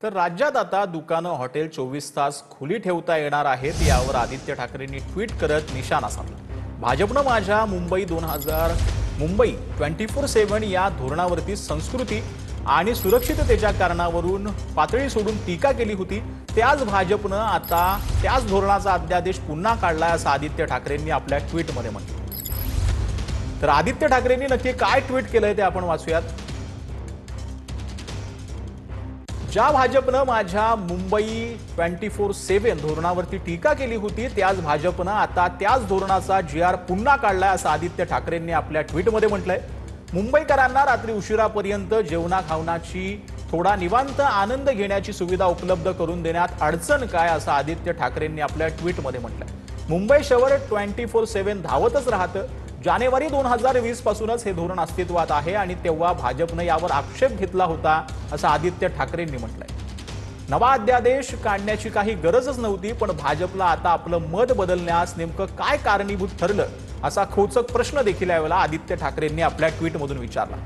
तर राज्यात आता दुकानं, हॉटेल 24 तास खुली ठेवता येणार आहेत, यावर आदित्य ठाकरेंनी ट्विट करत निशाणा साधला। भाजपनं माझ्या मुंबई 24/7 या धोरणावरती संस्कृती आणि सुरक्षिततेच्या कारणावरून पातळी सोडून टीका केली होती। त्याच भाजपनं आता त्याच धोरणाचा अध्यादेश पुन्हा काढलाय, असं आदित्य ठाकरेंनी आपल्या ट्विटमध्ये म्हटलं। तर आदित्य ठाकरेंनी नक्की काय ट्विट केलंय ते आपण वाचूयात। ज्या भाजपनं माझ्या मुंबई 24/7 धोरणावरती टीका केली होती, त्याच भाजपनं आता त्याच धोरणाचा GR पुन्हा काढलाय, असं आदित्य ठाकरेंनी आपल्या ट्विटमध्ये म्हटलंय। मुंबईकरांना रात्री उशिरापर्यंत जेवणाखावणाची थोडा निवांत आनंद घेण्याची सुविधा उपलब्ध करून देण्यात अडचण काय, असं आदित्य ठाकरेंनी आपल्या ट्विटमध्ये म्हटलंय। मुंबई शहर 24/7 धावतच राहतं। जानेवारी 2020 पासूनच हे धोरण अस्तित्वात आहे आणि तेव्हा भाजपने यावर आक्षेप घेतला होता, असं आदित्य ठाकरेंनी म्हटलंय। नवा अध्यादेश काढण्याची काही गरजच नव्हती, पण भाजपला आता आपलं मत बदलण्यास नेमकं काय कारणीभूत ठरलं, असा खोचक प्रश्न देखील यावेळेला आदित्य ठाकरेंनी आपल्या ट्विटमधून विचारला।